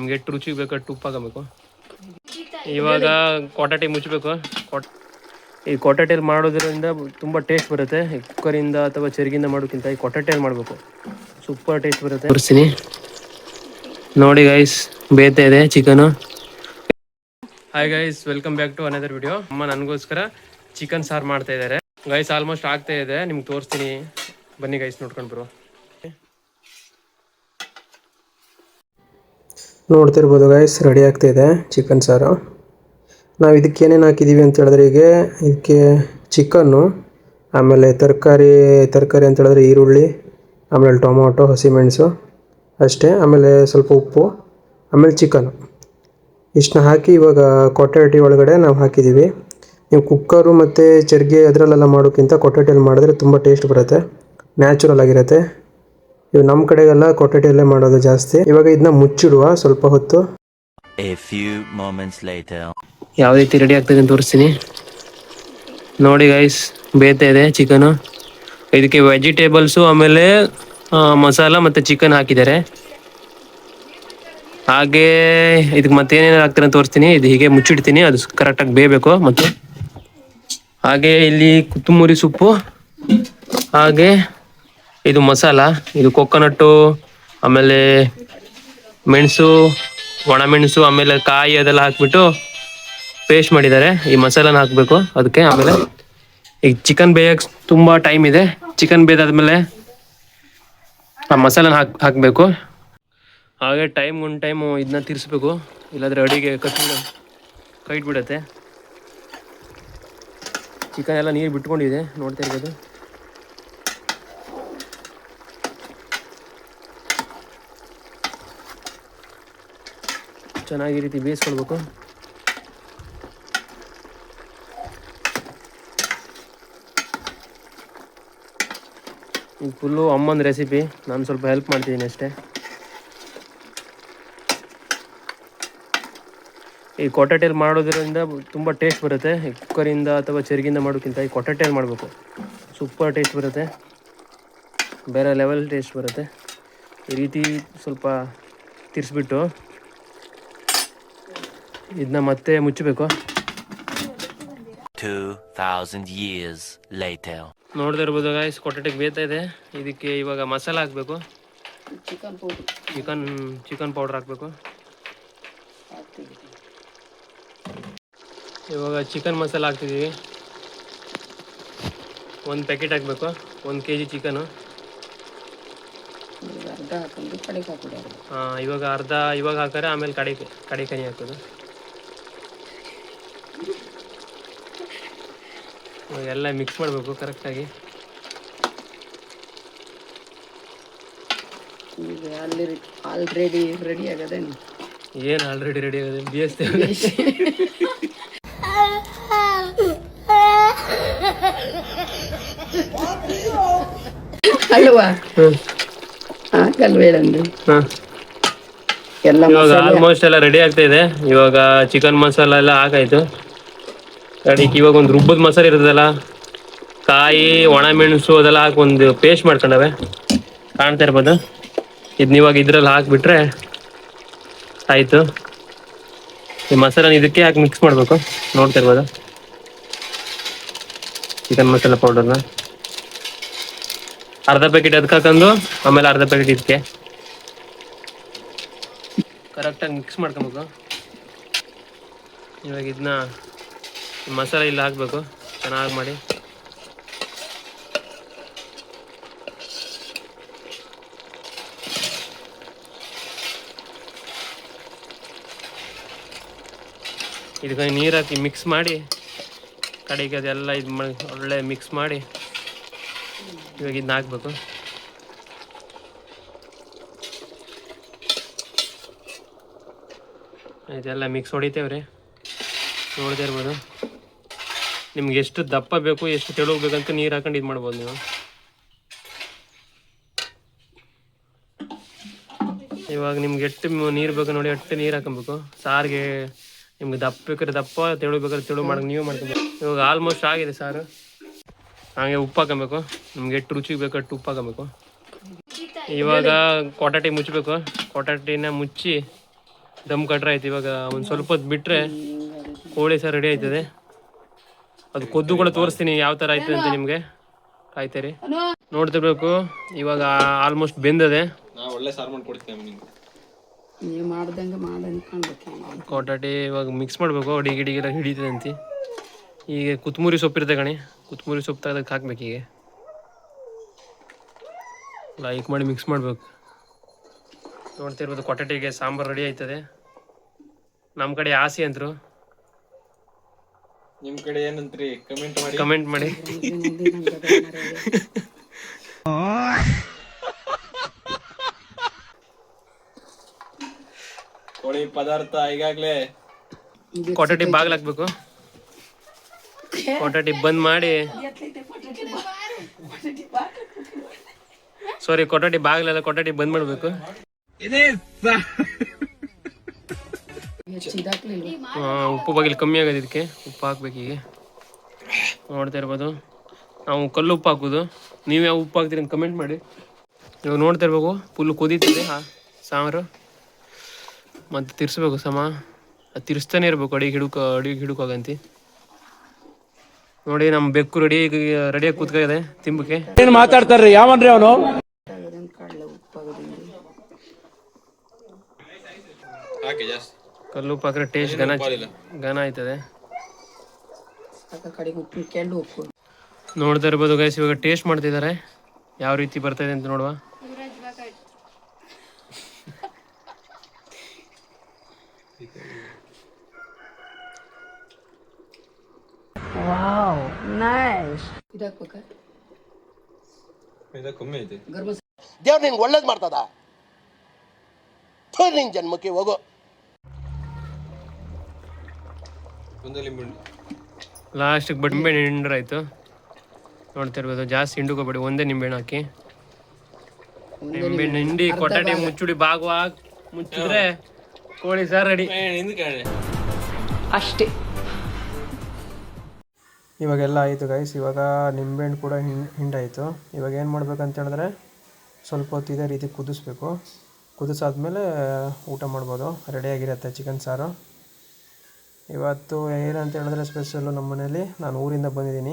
ನಮ್ಗೆ ಎಷ್ಟು ರುಚಿಗೆ ಬೇಕಾದ ಉಪ್ಪು ಹಾಕಬೇಕು. ಇವಾಗ ಕೊಟಾಟಿ ಮುಚ್ಚಬೇಕು. ಈ ಕೊಟಾಟೆಯಲ್ಲಿ ಮಾಡೋದ್ರಿಂದ ತುಂಬ ಟೇಸ್ಟ್ ಬರುತ್ತೆ. ಕುಕ್ಕರಿಂದ ಅಥವಾ ಚೆರಗಿಂದ ಮಾಡೋಕ್ಕಿಂತ ಈ ಕೊಟಾಟೆಯಲ್ಲಿ ಮಾಡಬೇಕು, ಸೂಪರ್ ಟೇಸ್ಟ್ ಬರುತ್ತೆ. ತೋರಿಸ್ತೀನಿ ನೋಡಿ ಗೈಸ್, ಬೇಯ್ತಾ ಇದೆ chicken. Hi guys, welcome back to another video. ಅಮ್ಮ ನನಗೋಸ್ಕರ ಚಿಕನ್ ಸಾರು ಮಾಡ್ತಾ ಇದ್ದಾರೆ ಗೈಸ್. ಆಲ್ಮೋಸ್ಟ್ ಆಗ್ತಾ ಇದೆ, ನಿಮ್ಗೆ ತೋರಿಸ್ತೀನಿ ಬನ್ನಿ ಗೈಸ್, ನೋಡ್ಕೊಂಡು ಬರುವ. ನೋಡ್ತಿರ್ಬೋದು ಗೈಸ್, ರೆಡಿ ಆಗ್ತಾಯಿದೆ ಚಿಕನ್ ಸಾರು. ನಾವು ಇದಕ್ಕೆ ಏನೇನು ಹಾಕಿದ್ದೀವಿ ಅಂತ ಹೇಳಿದ್ರೆ, ಈಗ ಇದಕ್ಕೆ ಚಿಕನ್ನು, ಆಮೇಲೆ ತರಕಾರಿ ಅಂತ ಹೇಳಿದ್ರೆ ಈರುಳ್ಳಿ, ಆಮೇಲೆ ಟೊಮೊಟೊ, ಹಸಿಮೆಣಸು ಅಷ್ಟೇ, ಆಮೇಲೆ ಸ್ವಲ್ಪ ಉಪ್ಪು, ಆಮೇಲೆ ಚಿಕನ್ನು, ಇಷ್ಟನ್ನ ಹಾಕಿ ಇವಾಗ ಕೊಟಾಟಿ ಒಳಗಡೆ ನಾವು ಹಾಕಿದ್ದೀವಿ. ನೀವು ಕುಕ್ಕರು ಮತ್ತು ಚರ್ಗೆ ಅದರಲ್ಲೆಲ್ಲ ಮಾಡೋಕ್ಕಿಂತ ಕೊಟಾಟಿಯಲ್ಲಿ ಮಾಡಿದ್ರೆ ತುಂಬ ಟೇಸ್ಟ್ ಬರುತ್ತೆ, ನ್ಯಾಚುರಲ್ ಆಗಿರುತ್ತೆ. ಇವು ನಮ್ಮ ಕಡೆಗೆಲ್ಲ ಕೊಟಾಟಿಯಲ್ಲೇ ಮಾಡೋದು ಜಾಸ್ತಿ. ಇವಾಗ ಇದನ್ನ ಮುಚ್ಚಿಡುವ ಸ್ವಲ್ಪ ಹೊತ್ತು. A few moments later. ಯಾವ ರೀತಿ ರೆಡಿ ಆಗ್ತದೆ ಅಂತ ತೋರಿಸ್ತೀನಿ ನೋಡಿ ಗೈಸ್. ಬೇಯ್ತಾ ಇದೆ ಚಿಕನು. ಇದಕ್ಕೆ ವೆಜಿಟೇಬಲ್ಸು, ಆಮೇಲೆ ಮಸಾಲ ಮತ್ತು ಚಿಕನ್ ಹಾಕಿದ್ದಾರೆ. ಹಾಗೆ ಇದಕ್ಕೆ ಮತ್ತೇನೇನು ಹಾಕ್ತಾರೆ ಅಂತ ತೋರಿಸ್ತೀನಿ. ಇದು ಹೀಗೆ ಮುಚ್ಚಿಡ್ತೀನಿ, ಅದು ಕರೆಕ್ಟಾಗಿ ಬೇಯಬೇಕು. ಮತ್ತು ಹಾಗೆ ಇಲ್ಲಿ ಕೊತ್ತಂಬರಿ ಸೊಪ್ಪು, ಹಾಗೆ ಇದು ಮಸಾಲ, ಇದು ಕೊಕೊನಟ್ಟು, ಆಮೇಲೆ ಮೆಣಸು, ಒಣಮೆಣಸು, ಆಮೇಲೆ ಕಾಯಿ ಅದೆಲ್ಲ ಹಾಕ್ಬಿಟ್ಟು ಪೇಸ್ಟ್ ಮಾಡಿದ್ದಾರೆ. ಈ ಮಸಾಲಾನ ಹಾಕಬೇಕು ಅದಕ್ಕೆ. ಆಮೇಲೆ ಈಗ ಚಿಕನ್ ಬೇಯಕ್ಕೆ ತುಂಬ ಟೈಮ್ ಇದೆ. ಚಿಕನ್ ಬೇಯ್ದಾದ್ಮೇಲೆ ಆ ಮಸಾಲಾನ ಹಾಕಬೇಕು. ಹಾಗೆ ಟೈಮು ಇದನ್ನ ತಿರ್ಸ್ಬೇಕು, ಇಲ್ಲಾಂದರೆ ಅಡಿಗೆ ಕೈ ಬಿಡುತ್ತೆ. ಚಿಕನ್ ಎಲ್ಲ ನೀರು ಬಿಟ್ಕೊಂಡಿದೆ, ನೋಡ್ತಾ ಇರ್ಬೋದು. ಚೆನ್ನಾಗಿ ಈ ರೀತಿ ಬೇಯಿಸ್ಕೊಳ್ಬೇಕು. ಇದು ಫುಲ್ಲು ಅಮ್ಮನ ರೆಸಿಪಿ, ನಾನು ಸ್ವಲ್ಪ ಹೆಲ್ಪ್ ಮಾಡ್ತಿದ್ದೀನಿ ಅಷ್ಟೇ. ಈ ಕೊಟಾಟೆಯಲ್ಲಿ ಮಾಡೋದ್ರಿಂದ ತುಂಬ ಟೇಸ್ಟ್ ಬರುತ್ತೆ. ಈ ಕುಕ್ಕರಿಂದ ಅಥವಾ ಚೆರಗಿಂದ ಮಾಡೋಕ್ಕಿಂತ ಈ ಕೊಟಾಟೆಯಲ್ಲಿ ಮಾಡಬೇಕು, ಸೂಪರ್ ಟೇಸ್ಟ್ ಬರುತ್ತೆ, ಬೇರೆ ಲೆವೆಲ್ ಟೇಸ್ಟ್ ಬರುತ್ತೆ. ಈ ರೀತಿ ಸ್ವಲ್ಪ ತಿರ್ಸ್ಬಿಟ್ಟು ಇದನ್ನ ಮತ್ತೆ ಮುಚ್ಚಬೇಕು. 2000 years later. ನೋಡ್ತಾ ಇರ್ಬೋದು ಗೈಸ್, ಕೊಟಾಟೆಗೆ ಬೇಯ್ತಾ ಇದೆ. ಇದಕ್ಕೆ ಇವಾಗ ಮಸಾಲ ಹಾಕಬೇಕು. ಚಿಕನ್ ಪೌಡ್ರ್ ಹಾಕಬೇಕು. ಇವಾಗ ಚಿಕನ್ ಮಸಾಲ ಹಾಕ್ತಿದ್ದೀವಿ. 1 ಪ್ಯಾಕೆಟ್ ಹಾಕಬೇಕು, 1 kg ಚಿಕನು. ಇವಾಗ ಅರ್ಧ ಇವಾಗ ಹಾಕಿದ್ರೆ ಆಮೇಲೆ ಕಡೆ ಹಾಕೋದು. ಎಲ್ಲ ಮಿಕ್ಸ್ ಮಾಡಬೇಕು ಕರೆಕ್ಟಾಗಿ. ಆಲ್ರೆಡಿ ರೆಡಿ ಆಗದೇನು? ಏನು ಆಲ್ರೆಡಿ ರೆಡಿ ಆಗೋದು, ಬೇಯಿಸ್ತೇವೆ ಅಲ್ವಾ? ಹಾಕಲ್ವೇಳಂದು ಎಲ್ಲ. ಇವಾಗ ಆಲ್ಮೋಸ್ಟ್ ಎಲ್ಲ ರೆಡಿ ಆಗ್ತಾ ಇದೆ. ಇವಾಗ ಚಿಕನ್ ಮಸಾಲ ಎಲ್ಲ ಹಾಕಾಯ್ತು. ಕಡೆಗೆ ಇವಾಗ ಒಂದು ರುಬ್ಬದ ಮಸಾಲೆ ಇರ್ತದಲ್ಲ, ಕಾಯಿ, ಒಣಮೆಣಸು ಅದೆಲ್ಲ ಹಾಕಿ ಒಂದು ಪೇಸ್ಟ್ ಮಾಡ್ಕೊಂಡವೆ, ಕಾಣ್ತಾ ಇರ್ಬೋದು. ಇದನ್ನ ಇವಾಗ ಇದ್ರಲ್ಲಿ ಹಾಕಿಬಿಟ್ರೆ ಆಯಿತು. ಈ ಮಸಾಲೆನ ಇದಕ್ಕೆ ಹಾಕಿ ಮಿಕ್ಸ್ ಮಾಡಬೇಕು, ನೋಡ್ತಾ ಇರ್ಬೋದು. ಚಿಕನ್ ಮಸಾಲ ಪೌಡರ್ನ ಅರ್ಧ ಪ್ಯಾಕೆಟ್ ಅದಕ್ಕೆ ಹಾಕೊಂಡು, ಆಮೇಲೆ ಅರ್ಧ ಪ್ಯಾಕೆಟ್ ಇದಕ್ಕೆ ಕರೆಕ್ಟಾಗಿ ಮಿಕ್ಸ್ ಮಾಡ್ಕೊಬೇಕು. ಇವಾಗ ಇದನ್ನ ಮಸಾಲೆ ಇಲ್ಲಿ ಹಾಕಬೇಕು, ಚೆನ್ನಾಗಿ ಮಾಡಿ. ಇದಕ್ಕೆ ನೀರು ಹಾಕಿ ಮಿಕ್ಸ್ ಮಾಡಿ, ಕಡೆಗೆ ಅದೆಲ್ಲ ಇದು ಮಾಡಿ ಒಳ್ಳೆ ಮಿಕ್ಸ್ ಮಾಡಿ ಇವಾಗ ಇದನ್ನ ಹಾಕ್ಬೇಕು. ಇದೆಲ್ಲ ಮಿಕ್ಸ್ ಹೊಡಿತೇವ್ರಿ, ನೋಡ್ತಾ ಇರ್ಬೋದು. ನಿಮ್ಗೆ ಎಷ್ಟು ದಪ್ಪ ಬೇಕು, ಎಷ್ಟು ತೆಳುಗಬೇಕಂತ ನೀರು ಹಾಕೊಂಡು ಇದು ಮಾಡ್ಬೋದು ನೀವು. ಇವಾಗ ನಿಮ್ಗೆ ಎಷ್ಟು ನೀರು ಬೇಕು ನೋಡಿ, ಅಷ್ಟು ನೀರು ಹಾಕೊಬೇಕು. ಸಾರಿಗೆ ನಿಮ್ಗೆ ದಪ್ಪ ಬೇಕಾದ್ರೆ ದಪ್ಪ, ತೆಳು ಬೇಕಾದ್ರೆ ತೆಳು ಮಾಡಕ್ಕೆ ನೀವು ಮಾಡ್ಕೊಬೇಕು. ಇವಾಗ ಆಲ್ಮೋಸ್ಟ್ ಆಗಿದೆ ಸಾರು. ಹಾಗೆ ಉಪ್ಪು ಹಾಕೊಬೇಕು, ನಿಮ್ಗೆ ಎಷ್ಟು ರುಚಿಗೆ ಬೇಕು ಅಷ್ಟು ಉಪ್ಪು ಹಾಕೊಬೇಕು. ಇವಾಗ ಕೊಟಾಟಿ ಮುಚ್ಚಬೇಕು. ಕೊಟಾಟಿನ ಮುಚ್ಚಿ ದಮ್ ಕಟ್ರೆ ಆಯ್ತು. ಇವಾಗ ಒಂದು ಸ್ವಲ್ಪ ಹೊತ್ತು ಬಿಟ್ಟರೆ ಕೋಳಿ ಸಾರು ರೆಡಿ ಆಯ್ತದೆ. ಅದು ಕೊದ್ದು ಕೂಡ ತೋರಿಸ್ತೀನಿ ಯಾವ ಥರ ಆಯ್ತದೆ ಅಂತ ನಿಮಗೆ. ಕಾಯ್ತೀರಿ, ನೋಡ್ತಿರ್ಬೇಕು. ಇವಾಗ ಆಲ್ಮೋಸ್ಟ್ ಬೆಂದದೆ. ಒಳ್ಳೆ ಸಾರು ಮಾಡ್ಕೊಡ್ತೀನಿ ನಿಮ್ಗೆ. ನೀವು ಮಾಡ್ದಂಗೆ ಮಾಡಿ ಅನ್ಕೊಳ್ಬೇಕು. ಕೊಟಾಟಿ ಇವಾಗ ಮಿಕ್ಸ್ ಮಾಡಬೇಕು. ಡಿಗಿಡಿಗೆಲ್ಲ ಹಿಡಿತದೆ ಅಂತ. ಈಗ ಕೊತ್ತಂಬರಿ ಸೊಪ್ಪು ಇರುತ್ತೆ ಕಣಿ, ಕೊತ್ತಂಬರಿ ಸೊಪ್ಪು ತೆಗೆದಕ್ಕೆ ಹಾಕ್ಬೇಕು. ಈಗ ಲೈಕ್ ಮಾಡಿ ಮಿಕ್ಸ್ ಮಾಡಬೇಕು. ನೋಡ್ತಿರ್ಬೋದು ಕೊಟಾಟಿಗೆ ಸಾಂಬಾರು ರೆಡಿ ಆಯ್ತದೆ. ನಮ್ಮ ಕಡೆ ಆಸಿ ಅಂತರು, ನಿಮ್ಮ ಕಡೆ ಏನಂತ್ರಿ ಕಮೆಂಟ್ ಮಾಡಿ. ಕೋಳಿ ಪದಾರ್ಥ ಈಗಾಗಲೇ ಕೊಟಾಟಿ ಬಾಗಿಲು ಹಾಕ್ಬೇಕು. ಕೊಟಾಟಿ ಬಂದ್ ಮಾಡಿ, ಸಾರಿ ಕೊಟಾಟಿ ಬಾಗಿಲೆಲ್ಲ ಕೊಟಾಟಿ ಬಂದ್ ಮಾಡಬೇಕು. ಉಪ್ಪು ಬಾಗಿಲು ಕಮ್ಮಿ ಆಗೋದು, ಇದಕ್ಕೆ ಉಪ್ಪು ಹಾಕ್ಬೇಕು. ಈಗ ನೋಡ್ತಾ ಇರ್ಬೋದು, ನಾವು ಕಲ್ಲು ಉಪ್ಪು ಹಾಕೋದು. ನೀವು ಯಾವ ಉಪ್ಪು ಹಾಕ್ತೀರಿ ಅಂತ ಕಮೆಂಟ್ ಮಾಡಿ. ಇವಾಗ ನೋಡ್ತಾ ಇರ್ಬೇಕು, ಫುಲ್ ಕುದೀತದೆ ಸಾಂಬಾರು. ಮತ್ತು ತಿರ್ಸ್ಬೇಕು ಅದು ತಿರ್ಸ್ತಾನೆ ಇರ್ಬೇಕು ಅಡಿಗೆ ಹಿಡುಕೋಗಂತಿ. ನೋಡಿ ನಮ್ಮ ಬೆಕ್ಕು ರೆಡಿಯಾಗಿ ಕೂತ್ಕೊಂಡಿದೆ ತಿಂಬಕ್ಕೆ. ಏನು ಮಾತಾಡ್ತಾರ್ರಿ, ಯಾವನ್ರಿ ಅವನು? ಕಲ್ಲು ಉಪ್ಪು ಹಾಕಿದ್ರೆ ಟೇಸ್ಟ್ ಘನ ಆಯ್ತದೆ. ನೋಡ್ತಾ ಇರ್ಬೋದು ಗೈಸ್, ಇವಾಗ ಟೇಸ್ಟ್ ಮಾಡ್ತಿದ್ದಾರೆ ಯಾವ ರೀತಿ ಬರ್ತಾಯಿದೆ ಅಂತ ನೋಡುವ. Wow nice. ಇದಾಕ್ಬೇಕಾ? ಕಮ್ಮಿ ಐತೆ. ದೇವ್ರು ನಿಂಗೆ ಒಳ್ಳೇದು ಮಾಡ್ತದ. ನಿನ್ ಜನ್ಮಕ್ಕೆ ಹೋಗೋ. ಲಾಸ್ಟಿಗೆ ನಿಂಬೆಹಣ್ಣು ಹಿಂಡ್ರಾಯ್ತು. ನೋಡ್ತಿರ್ಬೋದು, ಜಾಸ್ತಿ ಹಿಂಡುಕೋಬೇಡಿ, ಒಂದೇ ನಿಂಬೆಹಣ್ಣು ಹಾಕಿ. ನಿಂಬೆಹಣ್ಣು ಹಿಂಡಿ ಕೊಟ್ಟಾಟಿ ಮುಚ್ಚುಡಿ ಭಾಗವಾಗಿ ಮುಚ್ಚಿದ್ರೆ ಕೋಳಿ ಸಾರು ರೆಡಿ ಅಷ್ಟೇ. ಇವಾಗೆಲ್ಲ ಆಯಿತು ಗೈಸ್. ಇವಾಗ ನಿಂಬೆಹಣ್ಣು ಕೂಡ ಹಿಂಡಾಯಿತು. ಇವಾಗ ಏನು ಮಾಡ್ಬೇಕಂತ ಹೇಳಿದ್ರೆ, ಸ್ವಲ್ಪ ಹೊತ್ತು ಇದೇ ರೀತಿ ಕುದಿಸ್ಬೇಕು. ಕುದಿಸಾದ್ಮೇಲೆ ಊಟ ಮಾಡ್ಬೋದು. ರೆಡಿಯಾಗಿರುತ್ತೆ ಚಿಕನ್ ಸಾರು. ಇವತ್ತು ಏನಂತ ಹೇಳಿದ್ರೆ ಸ್ಪೆಷಲ್ಲು ನಮ್ಮ ಮನೇಲಿ. ನಾನು ಊರಿಂದ ಬಂದಿದ್ದೀನಿ,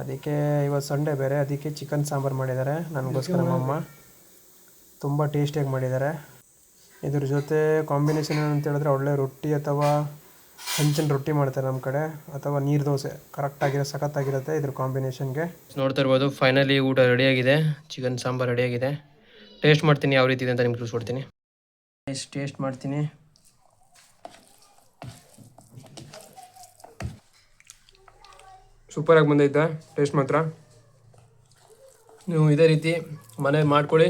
ಅದಕ್ಕೆ ಇವತ್ತು ಸಂಡೇ ಬೇರೆ, ಅದಕ್ಕೆ ಚಿಕನ್ ಸಾಂಬಾರು ಮಾಡಿದ್ದಾರೆ ನನಗೋಸ್ಕರ ನಮ್ಮಮ್ಮ. ತುಂಬ ಟೇಸ್ಟಿಯಾಗಿ ಮಾಡಿದ್ದಾರೆ. ಇದ್ರ ಜೊತೆ ಕಾಂಬಿನೇಷನ್ ಏನಂತ ಹೇಳಿದ್ರೆ ಒಳ್ಳೆ ರೊಟ್ಟಿ ಅಥವಾ ಹಂಚಿನ ರೊಟ್ಟಿ ಮಾಡ್ತಾರೆ ನಮ್ಮ ಕಡೆ, ಅಥವಾ ನೀರು ದೋಸೆ. ಕರೆಕ್ಟಾಗಿರೋ ಸಖತ್ತಾಗಿರುತ್ತೆ ಇದ್ರ ಕಾಂಬಿನೇಷನ್ಗೆ. ನೋಡ್ತಾ ಇರ್ಬೋದು, ಫೈನಲಿ ಊಟ ರೆಡಿಯಾಗಿದೆ. ಚಿಕನ್ ಸಾಂಬಾರು ರೆಡಿಯಾಗಿದೆ. ಟೇಸ್ಟ್ ಮಾಡ್ತೀನಿ ಯಾವ ರೀತಿ ಇದೆ ಅಂತ ನಿಮ್ಗೆ ತಿಳಿಸ್ಕೊಡ್ತೀನಿ. ಟೇಸ್ಟ್ ಮಾಡ್ತೀನಿ. ಸೂಪರಾಗಿ ಬಂದೈತೆ ಟೇಸ್ಟ್ ಮಾತ್ರ. ನೀವು ಇದೇ ರೀತಿ ಮನೇಲಿ ಮಾಡ್ಕೊಳ್ಳಿ.